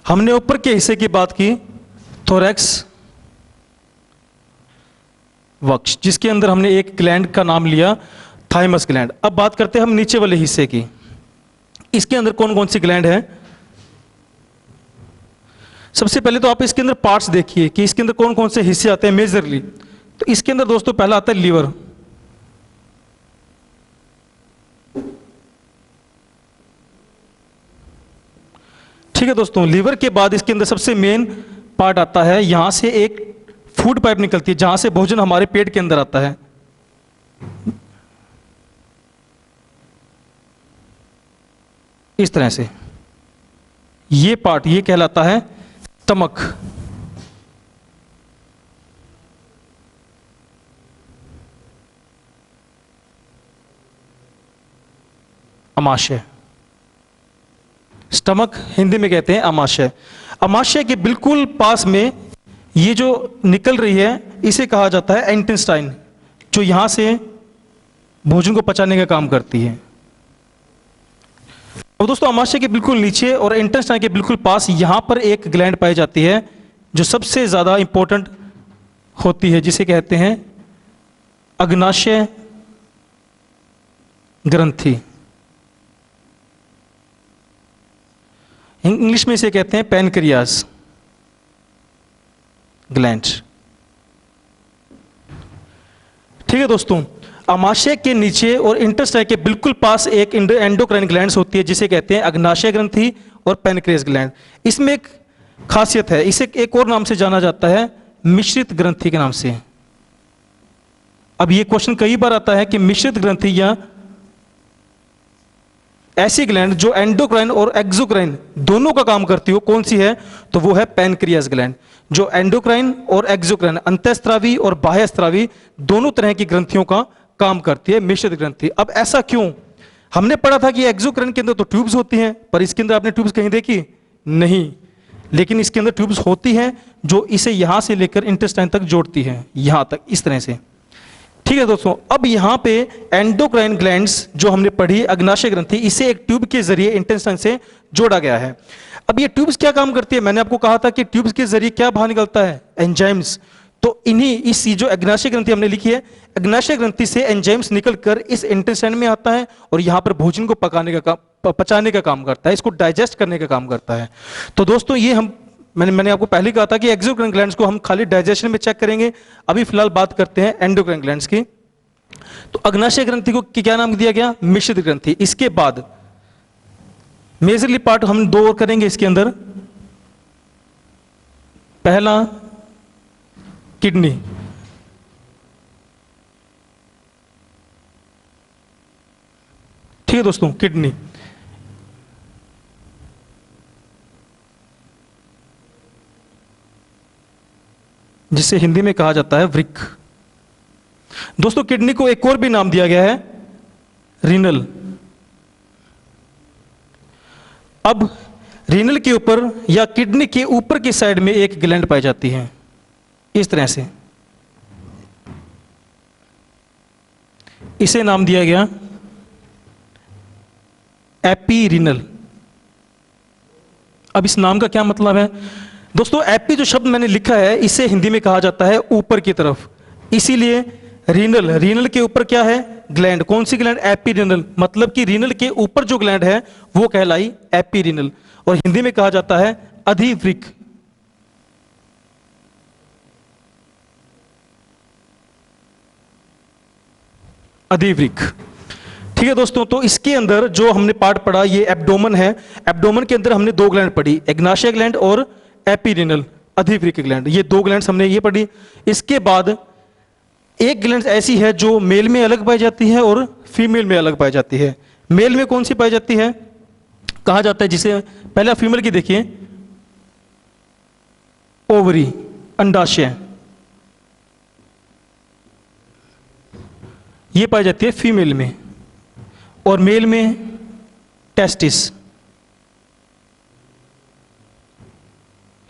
S1: हमने ऊपर के हिस्से की बात की, थोरैक्स, वक्ष, जिसके अंदर हमने एक ग्लैंड का नाम लिया थाइमस ग्लैंड। अब बात करते हैं हम नीचे वाले हिस्से की। इसके अंदर कौन कौन सी ग्लैंड है? सबसे पहले तो आप इसके अंदर पार्ट्स देखिए कि इसके अंदर कौन कौन से हिस्से आते हैं मेजरली। तो इसके अंदर दोस्तों पहला आता है लीवर, ठीक है दोस्तों, लीवर के बाद इसके अंदर सबसे मेन पार्ट आता है, यहां से एक फूड पाइप निकलती है जहां से भोजन हमारे पेट के अंदर आता है। इस तरह से ये पार्ट ये कहलाता है स्टमक। अमाशय, स्टमक हिंदी में कहते हैं अमाशय। अमाशय के बिल्कुल पास में ये जो निकल रही है इसे कहा जाता है इंटेस्टाइन, जो यहां से भोजन को पचाने का काम करती है। अब दोस्तों अमाशय के बिल्कुल नीचे और इंटेस्टाइन के बिल्कुल पास यहां पर एक ग्लैंड पाई जाती है जो सबसे ज्यादा इंपॉर्टेंट होती है, जिसे कहते हैं अग्नाशय ग्रंथि। इंग्लिश में इसे कहते हैं पैनक्रियाज ग्लैंड। ठीक है दोस्तों, अमाशय के नीचे और इंटेस्टाइन के बिल्कुल पास एक एंडोक्राइन ग्लैंड्स होती है जिसे कहते हैं अग्नाशय ग्रंथि और पैनक्रियाज ग्लैंड। इसमें एक खासियत है, इसे एक और नाम से जाना जाता है मिश्रित ग्रंथि के नाम से। अब ये क्वेश्चन कई बार आता है कि मिश्रित ग्रंथि या ऐसी ग्लैंड जो एंडोक्राइन और एक्सोक्राइन दोनों का काम करती हो कौन सी है, तो वो है पैनक्रियाज ग्लैंड, जो एंडोक्राइन और एक्सोक्राइन अंतःस्रावी और बाह्यस्रावी दोनों तरह की ग्रंथियों का काम करती है मिश्रित ग्रंथि। अब ऐसा क्यों? हमने पढ़ा था कि एक्सोक्राइन के अंदर तो ट्यूब्स होती हैं, पर इसके अंदर आपने ट्यूब्स कहीं देखी नहीं, लेकिन इसके अंदर ट्यूब्स होती हैं जो इसे यहां से लेकर इंटेस्टाइन तक जोड़ती हैं, यहां तक इस तरह से। ठीक है दोस्तों, अब यहां पे एंडोक्राइन ग्लैंड्स जो हमने पढ़ी अग्नाशय ग्रंथि, इसे एक ट्यूब के जरिए इंटेस्टाइन से जोड़ा गया है। अब ये ट्यूब्स क्या काम करती है? मैंने आपको कहा था कि ट्यूब्स के जरिए क्या बाहर निकलता है, एंजाइम्स। तो इन्हीं इस जो अग्नाशय ग्रंथि हमने लिखी है, अग्नाशय ग्रंथि से एंजाइम्स निकलकर इस इंटेस्टाइन में आता है और यहां पर भोजन को पचाने का काम करता है, इसको डाइजेस्ट करने का काम करता है। तो दोस्तों ये मैंने आपको पहले कहा था कि एक्सोक्राइन ग्लैंड्स को हम खाली डाइजेशन में चेक करेंगे, अभी फिलहाल बात करते हैं एंडोक्राइन ग्लैंड्स की। तो अग्नाशय ग्रंथि को क्या नाम दिया गया? मिश्रित ग्रंथि। इसके बाद मेजरली पार्ट हम दो और करेंगे इसके अंदर। पहला किडनी, ठीक है दोस्तों, किडनी। जिसे हिंदी में कहा जाता है वृक्क। दोस्तों किडनी को एक और भी नाम दिया गया है रीनल। अब रीनल के ऊपर या किडनी के ऊपर की साइड में एक ग्लैंड पाई जाती है इस तरह से, इसे नाम दिया गया एपीरीनल। अब इस नाम का क्या मतलब है दोस्तों? एपी जो शब्द मैंने लिखा है इसे हिंदी में कहा जाता है ऊपर की तरफ, इसीलिए रीनल, रीनल के ऊपर क्या है? ग्लैंड। कौन सी ग्लैंड? एपीरीनल। मतलब कि रीनल के ऊपर जो ग्लैंड है वो कहलाई एपीरीनल, और हिंदी में कहा जाता है अधिवृक्क। अधिवृक्क। ठीक है दोस्तों, तो इसके अंदर जो हमने पार्ट पढ़ा ये एब्डोमन है। एब्डोमन के अंदर हमने दो ग्लैंड पढ़ी, अग्नाशय ग्लैंड और एपीरीनल अधिवृक्क ग्लैंड। ये दो ग्लैंड्स हमने ये पढ़ी। इसके बाद एक ग्लैंड ऐसी है जो मेल में अलग पाई जाती है और फीमेल में अलग पाई जाती है। मेल में कौन सी पाई जाती है? कहा जाता है, जिसे पहला फीमेल की देखिए, ओवरी, अंडाशय, ये पाई जाती है फीमेल में, और मेल में टेस्टिस,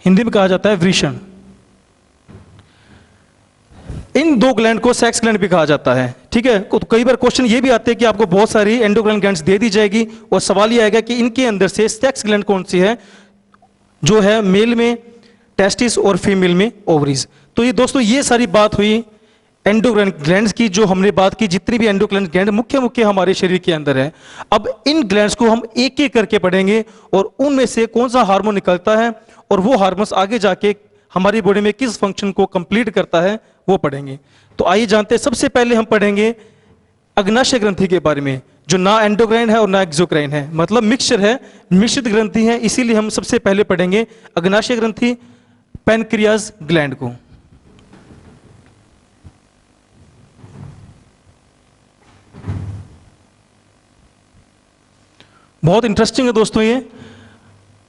S1: हिंदी में कहा जाता है वृषण। इन दो ग्लैंड को सेक्स ग्लैंड भी कहा जाता है। ठीक है, तो कई बार क्वेश्चन ये भी आते हैं कि आपको बहुत सारी एंडोक्राइन ग्लैंड्स दे दी जाएगी और सवाल ये आएगा कि इनके अंदर से सेक्स ग्लैंड कौन सी है, जो है मेल में टेस्टिस और फीमेल में ओवरीज। तो ये दोस्तों ये सारी बात हुई एंडोक्राइन ग्लैंड्स की, जो हमने बात की जितनी भी एंडोक्राइन ग्लैंड मुख्य मुख्य हमारे शरीर के अंदर है। अब इन ग्लैंड्स को हम एक एक करके पढ़ेंगे और उनमें से कौन सा हार्मोन निकलता है और वो हार्मोन्स आगे जाके हमारी बॉडी में किस फंक्शन को कंप्लीट करता है वो पढ़ेंगे। तो आइए जानते हैं, सबसे पहले हम पढ़ेंगे अग्नाशय ग्रंथि के बारे में, जो ना एंडोक्राइन है और ना एक्सोक्राइन है, मतलब मिक्सचर है, मिश्रित ग्रंथि है। इसीलिए हम सबसे पहले पढ़ेंगे अग्नाशय ग्रंथि, पैनक्रियाज ग्लैंड को। बहुत इंटरेस्टिंग है दोस्तों ये।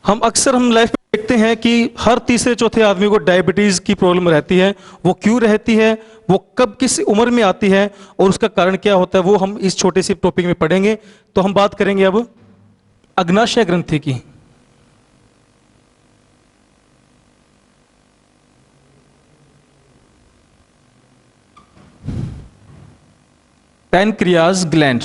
S1: हम अक्सर लाइफ में देखते हैं कि हर तीसरे चौथे आदमी को डायबिटीज की प्रॉब्लम रहती है। वो क्यों रहती है, वो कब किस उम्र में आती है और उसका कारण क्या होता है, वो हम इस छोटे से टॉपिक में पढ़ेंगे। तो हम बात करेंगे अब अग्नाशय ग्रंथि की। Pancreas gland.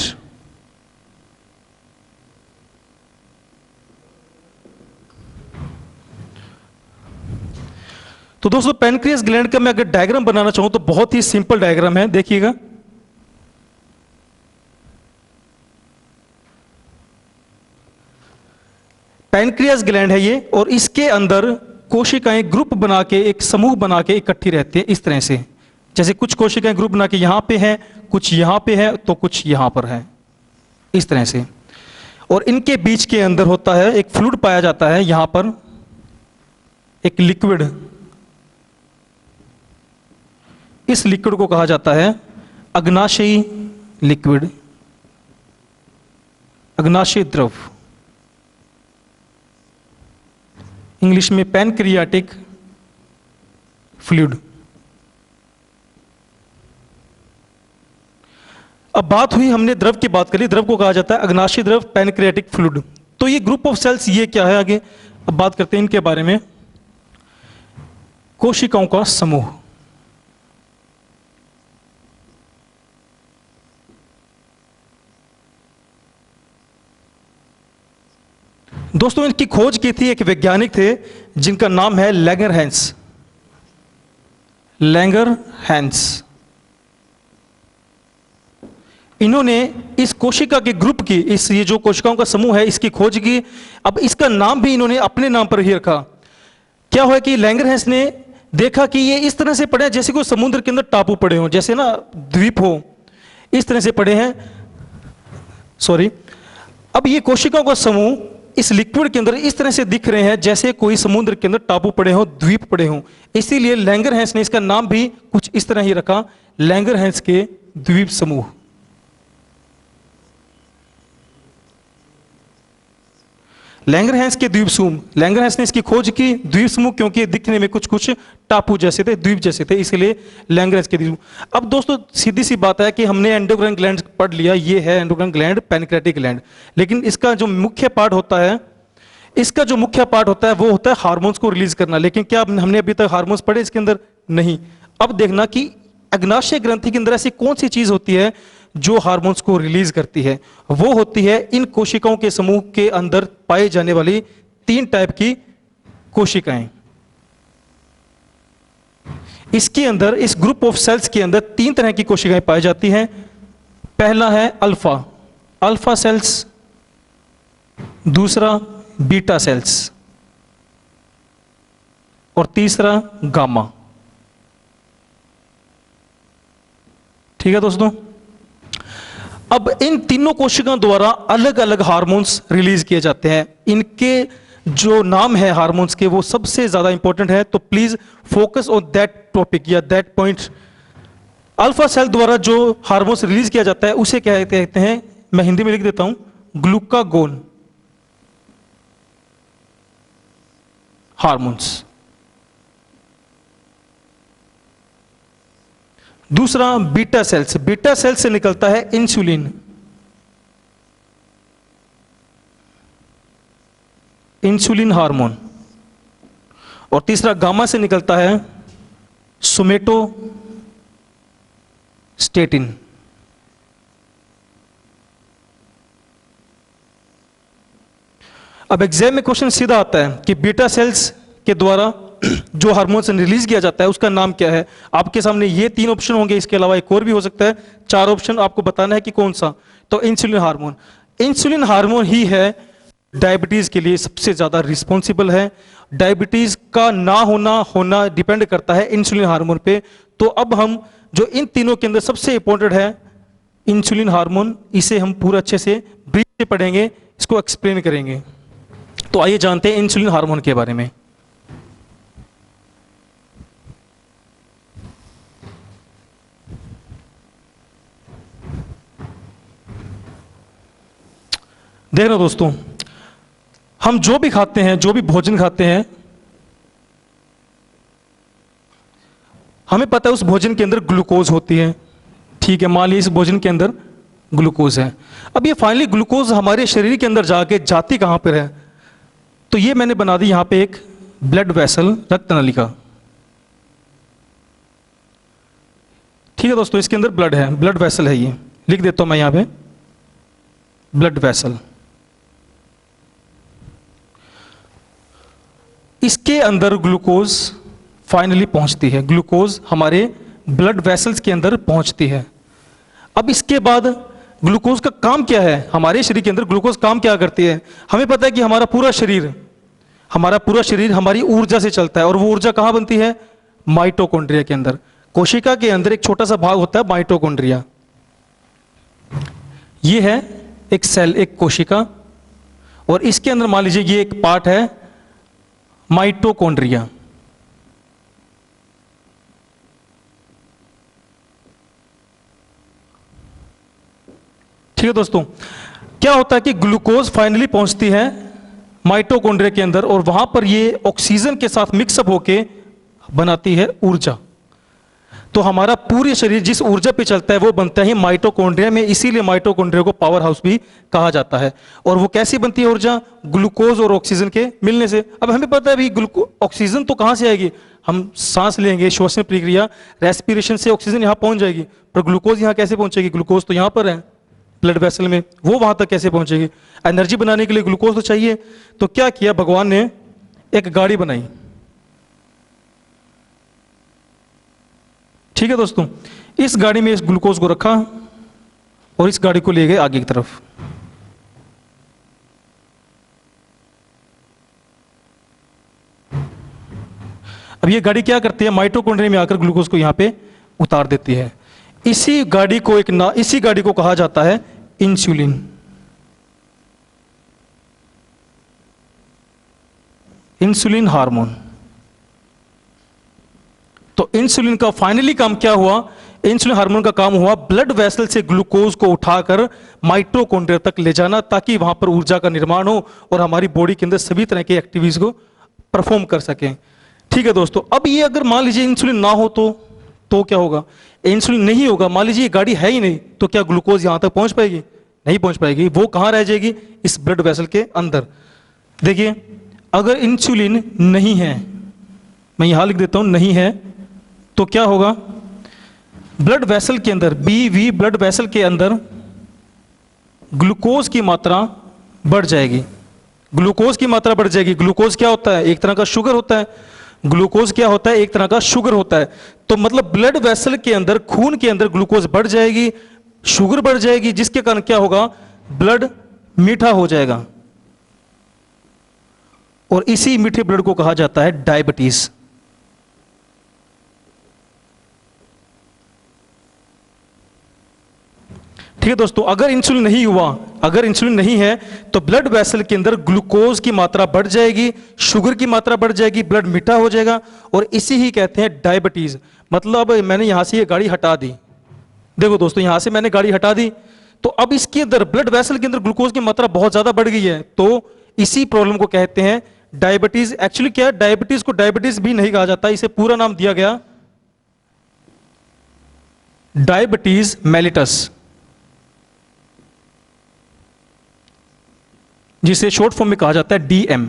S1: तो दोस्तों पैनक्रियास ग्लैंड का मैं अगर डायग्राम बनाना चाहूं तो बहुत ही सिंपल डायग्राम है, देखिएगा। पैनक्रियास ग्लैंड है ये, और इसके अंदर कोशिकाएं ग्रुप बना के, एक समूह बना के इकट्ठी रहती है इस तरह से। जैसे कुछ कोशिकाएं ग्रुप बना के यहां पे है, कुछ यहां पे है, तो कुछ यहां पर है, इस तरह से। और इनके बीच के अंदर होता है एक फ्लूइड पाया जाता है, यहां पर एक लिक्विड। इस लिक्विड को कहा जाता है अग्नाशयी लिक्विड, अग्नाशयी द्रव, इंग्लिश में पैनक्रियाटिक फ्लूइड। अब बात हुई, हमने द्रव की बात करी, द्रव को कहा जाता है अग्नाशयी द्रव, पैनक्रियाटिक फ्लूइड। तो ये ग्रुप ऑफ सेल्स ये क्या है, आगे अब बात करते हैं इनके बारे में। कोशिकाओं का समूह। दोस्तों इनकी खोज की थी एक वैज्ञानिक थे जिनका नाम है लैंगरहैंस। लैंगरहैंस, इन्होंने इस कोशिका के ग्रुप की, इस ये जो कोशिकाओं का समूह है इसकी खोज की। अब इसका नाम भी इन्होंने अपने नाम पर ही रखा। क्या हुआ कि लैंगरहैंस ने देखा कि ये इस तरह से पड़े हैं जैसे कोई समुद्र के अंदर टापू पड़े हो, जैसे ना द्वीप हो, इस तरह से पड़े हैं। सॉरी, अब ये कोशिकाओं का समूह इस लिक्विड के अंदर इस तरह से दिख रहे हैं जैसे कोई समुद्र के अंदर टापू पड़े हो, द्वीप पड़े हो। इसीलिए लैंगरहैंस ने इसका नाम भी कुछ इस तरह ही रखा, लैंगरहैंस के द्वीप समूह। लैंगरहैंस के द्वीप समूह, लैंगरहैंस ने इसकी खोज की, द्वीप समूह, क्योंकि दिखने में कुछ कुछ टापू जैसे थे, द्वीप जैसे थे, इसलिए लैंगरहैंस के द्वीप। अब दोस्तों सीधी सी बात है कि हमने एंडोक्राइन ग्लैंड पढ़ लिया, ये है एंडोक्राइन ग्लैंड, पैनक्रियाटिक ग्लैंड। लेकिन इसका जो मुख्य पार्ट होता है, इसका जो मुख्य पार्ट होता है वो होता है हार्मोन्स को रिलीज करना। लेकिन क्या हमने अभी तक हार्मोन्स पढ़े इसके अंदर? नहीं। अब देखना कि अग्नाशय ग्रंथि के अंदर ऐसी कौन सी चीज होती है जो हार्मोन्स को रिलीज करती है। वो होती है इन कोशिकाओं के समूह के अंदर पाई जाने वाली 3 टाइप की कोशिकाएं। इसके अंदर, इस ग्रुप ऑफ सेल्स के अंदर 3 तरह की कोशिकाएं पाई जाती हैं। पहला है अल्फा, अल्फा सेल्स। दूसरा बीटा सेल्स, और तीसरा गामा। ठीक है दोस्तों। अब इन तीनों कोशिकाओं द्वारा अलग अलग हार्मोन्स रिलीज किए जाते हैं। इनके जो नाम है हार्मोन्स के वो सबसे ज्यादा इंपॉर्टेंट है, तो please focus on that topic या दैट पॉइंट। अल्फा सेल द्वारा जो हार्मोन्स रिलीज किया जाता है उसे क्या कहते हैं, मैं हिंदी में लिख देता हूं, ग्लूकागोन हार्मोन्स। दूसरा बीटा सेल्स, बीटा सेल से निकलता है इंसुलिन। Insulin hormone. और तीसरा गामा से निकलता है सोमेटोस्टेटिन। अब एग्जाम में क्वेश्चन सीधा आता है कि बीटा सेल्स के द्वारा जो हार्मोन्स रिलीज किया जाता है उसका नाम क्या है। आपके सामने ये 3 ऑप्शन होंगे, इसके अलावा एक और भी हो सकता है। 4 ऑप्शन आपको बताना है कि कौन सा। तो इंसुलिन हार्मोन, इंसुलिन हार्मोन ही है डायबिटीज के लिए सबसे ज्यादा रिस्पॉन्सिबल है। डायबिटीज का ना होना डिपेंड करता है इंसुलिन हार्मोन पे। तो अब हम जो इन तीनों के अंदर सबसे इंपॉर्टेंट है इंसुलिन हार्मोन, इसे हम पूरा अच्छे से ब्रीफ से पढ़ेंगे, इसको एक्सप्लेन करेंगे। तो आइए जानते हैं इंसुलिन हार्मोन के बारे में। देखना दोस्तों, हम जो भी खाते हैं, जो भी भोजन खाते हैं, हमें पता है उस भोजन के अंदर ग्लूकोज होती है। ठीक है, मान लीजिए इस भोजन के अंदर ग्लूकोज है। अब ये फाइनली ग्लूकोज हमारे शरीर के अंदर जाके जाती कहाँ पर है? तो ये मैंने बना दी यहाँ पे एक ब्लड वेसल, रक्त नलिका। ठीक है दोस्तों, इसके अंदर ब्लड है, ब्लड वेसल है, ये लिख देता हूं मैं यहाँ पे, ब्लड वेसल। इसके अंदर ग्लूकोज फाइनली पहुंचती है, ग्लूकोज हमारे ब्लड वेसल्स के अंदर पहुंचती है। अब इसके बाद ग्लूकोज का काम क्या है? हमारे शरीर के अंदर ग्लूकोज काम क्या करती है? हमें पता है कि हमारा पूरा शरीर हमारी ऊर्जा से चलता है, और वो ऊर्जा कहां बनती है? माइटोकॉन्ड्रिया के अंदर। कोशिका के अंदर एक छोटा सा भाग होता है माइटोकॉन्ड्रिया। ये है एक सेल, एक कोशिका, और इसके अंदर मान लीजिए ये एक पार्ट है माइटोकॉन्ड्रिया। ठीक है दोस्तों, क्या होता है कि ग्लूकोज फाइनली पहुंचती है माइटोकॉन्ड्रिया के अंदर, और वहां पर ये ऑक्सीजन के साथ मिक्सअप होके बनाती है ऊर्जा। तो हमारा पूरे शरीर जिस ऊर्जा पे चलता है वो बनता है माइटोकॉन्ड्रिया में, इसीलिए माइटोकॉन्ड्रिया को पावर हाउस भी कहा जाता है। और वो कैसी बनती है ऊर्जा? ग्लूकोज और ऑक्सीजन के मिलने से। अब हमें पता है भाई ऑक्सीजन तो कहां से आएगी? हम सांस लेंगे, श्वसन प्रक्रिया, रेस्पिरेशन से ऑक्सीजन यहां पहुंच जाएगी, पर ग्लूकोज यहां कैसे पहुंचेगी? ग्लूकोज तो यहां पर है ब्लड वेसल में, वो वहां तक कैसे पहुंचेगी? एनर्जी बनाने के लिए ग्लूकोज तो चाहिए। तो क्या किया भगवान ने? एक गाड़ी बनाई। ठीक है दोस्तों, इस गाड़ी में इस ग्लूकोज को रखा और इस गाड़ी को ले गए आगे की तरफ। अब ये गाड़ी क्या करती है? माइटोकॉन्ड्रिया में आकर ग्लूकोज को यहां पे उतार देती है। इसी गाड़ी को कहा जाता है इंसुलिन। Insulin hormone. तो इंसुलिन का फाइनली काम क्या हुआ? इंसुलिन हार्मोन का काम हुआ ब्लड वेसल से ग्लूकोज को उठाकर माइटोकॉन्ड्रिया तक ले जाना, ताकि वहां पर ऊर्जा का निर्माण हो और हमारी बॉडी के अंदर सभी तरह की एक्टिविटीज को परफॉर्म कर सकें। ठीक है दोस्तों, अब ये अगर मान लीजिए इंसुलिन ना हो तो क्या होगा? इंसुलिन नहीं होगा, मान लीजिए गाड़ी है ही नहीं, तो क्या ग्लूकोज यहां तक पहुंच पाएगी? नहीं पहुंच पाएगी। वो कहां रह जाएगी? इस ब्लड वेसल के अंदर। देखिए, अगर इंसुलिन नहीं है, मैं यहां लिख देता हूं नहीं है, तो क्या होगा? ब्लड वेसल के अंदर, बीवी ब्लड वेसल के अंदर ग्लूकोज की मात्रा बढ़ जाएगी। ग्लूकोज की मात्रा बढ़ जाएगी। ग्लूकोज क्या होता है? एक तरह का शुगर होता है। ग्लूकोज क्या होता है? एक तरह का शुगर होता है। तो मतलब ब्लड वेसल के अंदर, खून के अंदर ग्लूकोज बढ़ जाएगी, शुगर बढ़ जाएगी, जिसके कारण क्या होगा? ब्लड मीठा हो जाएगा, और इसी मीठे ब्लड को कहा जाता है डायबिटीज। ठीक है दोस्तों, अगर इंसुलिन नहीं हुआ, अगर इंसुलिन नहीं है, तो ब्लड वेसल के अंदर ग्लूकोज की मात्रा बढ़ जाएगी, शुगर की मात्रा बढ़ जाएगी, ब्लड मीठा हो जाएगा, और इसी ही कहते हैं डायबिटीज। मतलब मैंने यहां से ये गाड़ी हटा दी, देखो दोस्तों, यहां से मैंने गाड़ी हटा दी, तो अब इसके अंदर ब्लड वेसल के अंदर ग्लूकोज की मात्रा बहुत ज्यादा बढ़ गई है, तो इसी प्रॉब्लम को कहते हैं डायबिटीज। एक्चुअली क्या है? डायबिटीज को डायबिटीज भी नहीं कहा जाता, इसे पूरा नाम दिया गया डायबिटीज मेलिटस, जिसे शॉर्ट फॉर्म में कहा जाता है डीएम।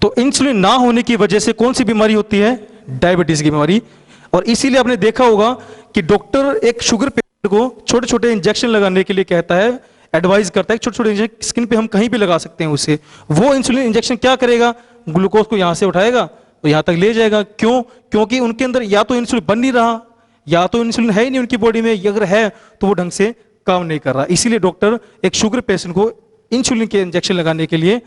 S1: तो इंसुलिन ना होने की वजह से कौन सी बीमारी होती है? डायबिटीज की बीमारी। और इसीलिए आपने देखा होगा कि डॉक्टर एक शुगर पेशेंट को छोटे छोटे इंजेक्शन लगाने के लिए कहता है, एडवाइस करता है, छोटे छोटे इंजेक्शन स्किन पे हम कहीं भी लगा सकते हैं उसे। वो इंसुलिन इंजेक्शन क्या करेगा? ग्लूकोज को यहां से उठाएगा और यहां तक ले जाएगा। क्यों? क्योंकि उनके अंदर या तो इंसुलिन बन नहीं रहा, या तो इंसुलिन है ही नहीं उनकी बॉडी में, अगर है तो वो ढंग से काम नहीं कर रहा। इसीलिए डॉक्टर एक शुगर पेशेंट को इंसुलिन के इंजेक्शन लगाने के लिए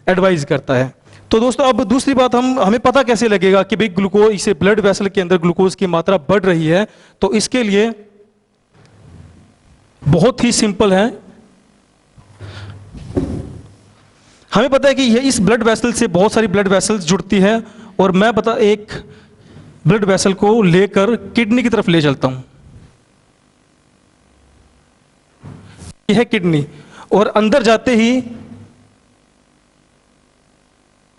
S1: एडवाइस करता है। तो दोस्तों, अब दूसरी बात, हमें पता कैसे लगेगा कि भाई ग्लूकोज, इसे ब्लड वेसल के अंदर ग्लूकोज की मात्रा बढ़ रही है? तो इसके लिए बहुत ही सिंपल है। हमें पता है कि ये इस ब्लड वेसल से बहुत सारी ब्लड वेसल्स जुड़ती है, और मैं एक ब्लड वेसल को लेकर किडनी की तरफ ले चलता हूं। यह है किडनी, और अंदर जाते ही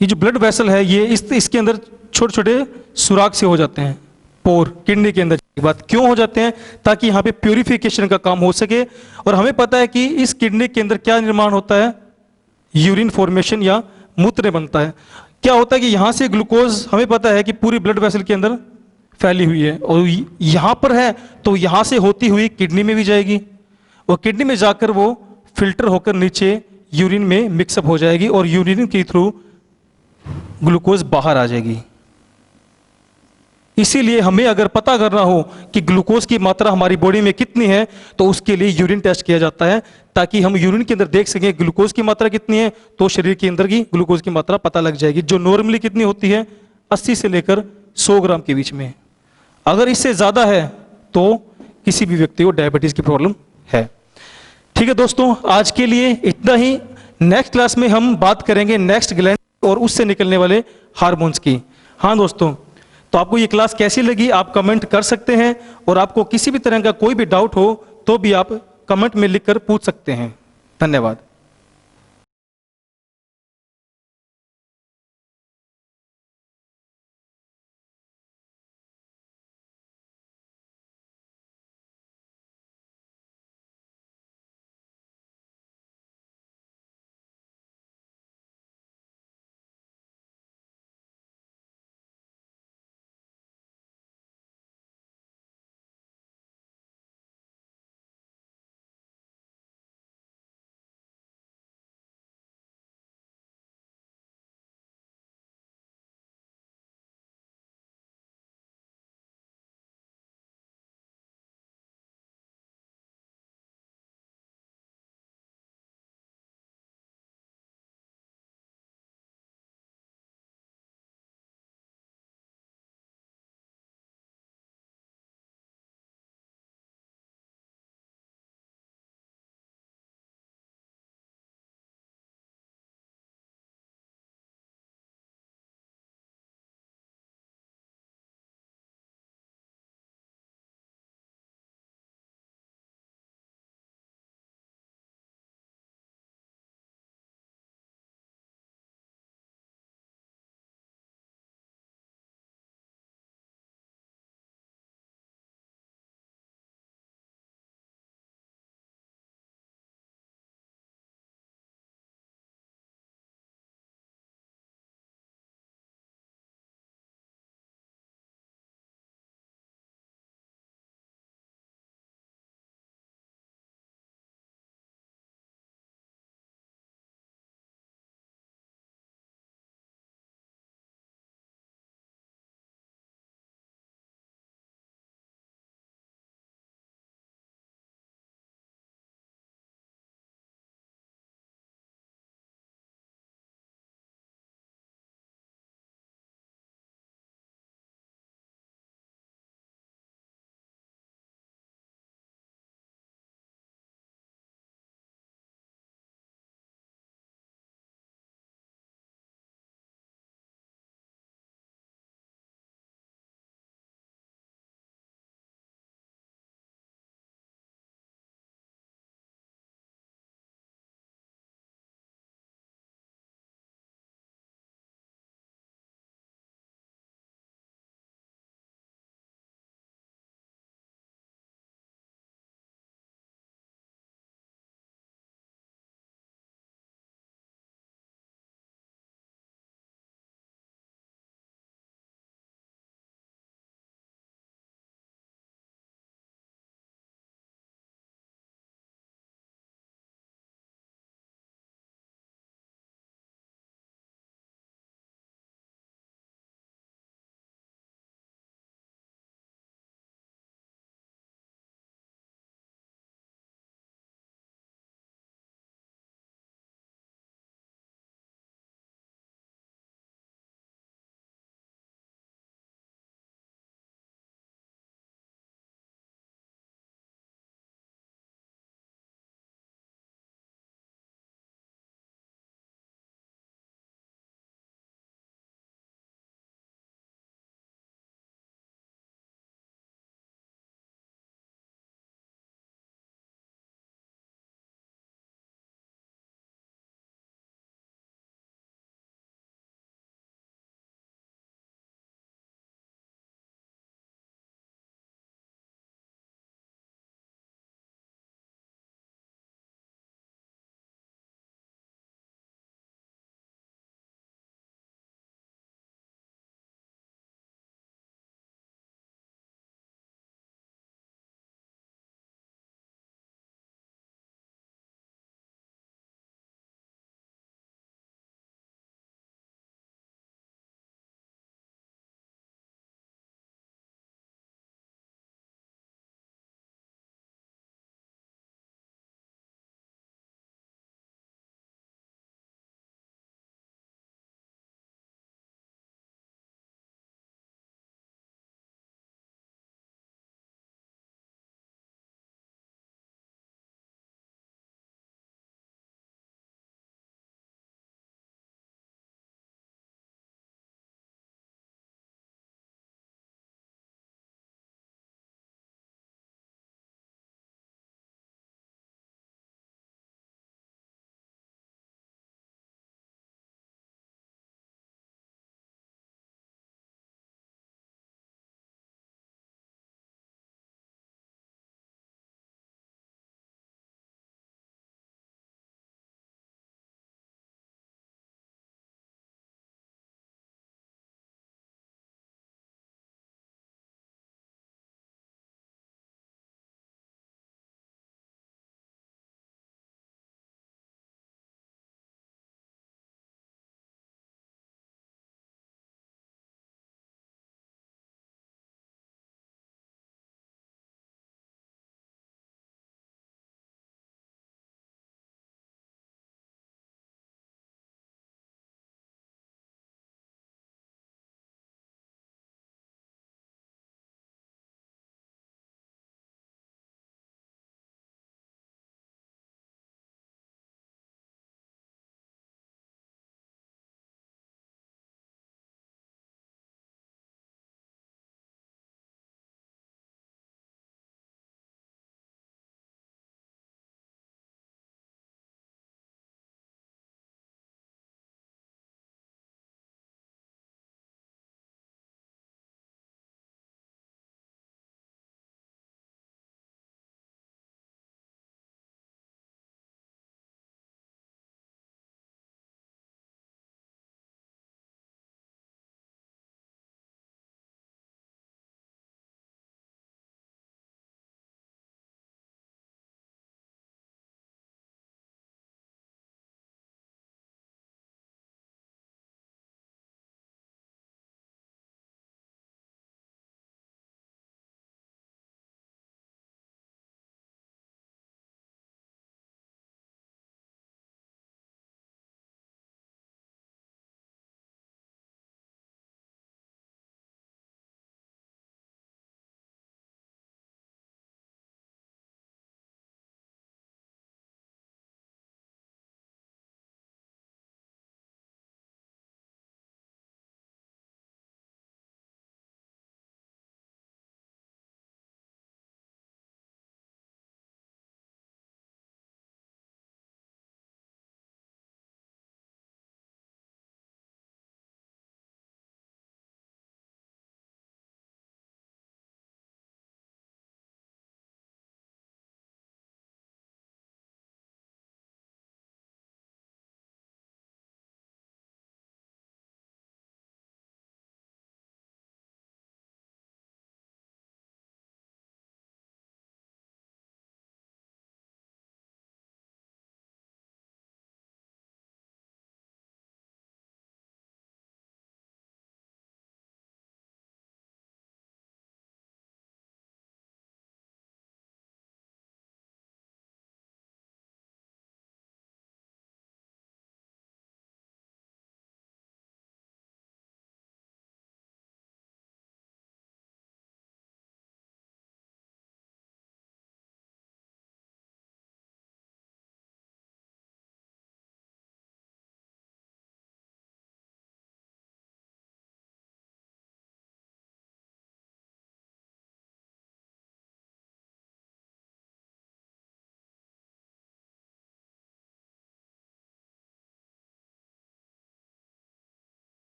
S1: ये जो ब्लड वेसल है ये इसके अंदर छोटे छोटे सुराख से हो जाते हैं, पोर किडनी के अंदर की बात क्यों हो जाते हैं, ताकि यहाँ पे प्यूरिफिकेशन का काम हो सके। और हमें पता है कि इस किडनी के अंदर क्या निर्माण होता है, यूरिन फॉर्मेशन या मूत्र बनता है। क्या होता है कि यहाँ से ग्लूकोज हमें पता है कि पूरी ब्लड वेसल के अंदर फैली हुई है, और यहाँ पर है तो यहाँ से होती हुई किडनी में भी जाएगी, और किडनी में जाकर वो फिल्टर होकर नीचे यूरिन में मिक्सअप हो जाएगी, और यूरिन के थ्रू ग्लूकोज बाहर आ जाएगी। इसीलिए हमें अगर पता करना हो कि ग्लूकोज की मात्रा हमारी बॉडी में कितनी है तो उसके लिए यूरिन टेस्ट किया जाता है, ताकि हम यूरिन के अंदर देख सकें ग्लूकोज की मात्रा कितनी है, तो शरीर के अंदर की ग्लूकोज की मात्रा पता लग जाएगी, जो नॉर्मली कितनी होती है 80 से लेकर 100 ग्राम के बीच में। अगर इससे ज्यादा है तो किसी भी व्यक्ति को डायबिटीज की प्रॉब्लम है। ठीक है दोस्तों, आज के लिए इतना ही। नेक्स्ट क्लास में हम बात करेंगे नेक्स्ट ग्लैंड और उससे निकलने वाले हार्मोन्स की। हाँ दोस्तों, तो आपको ये क्लास कैसी लगी आप कमेंट कर सकते हैं, और आपको किसी भी तरह का कोई भी डाउट हो तो भी आप कमेंट में लिखकर पूछ सकते हैं। धन्यवाद।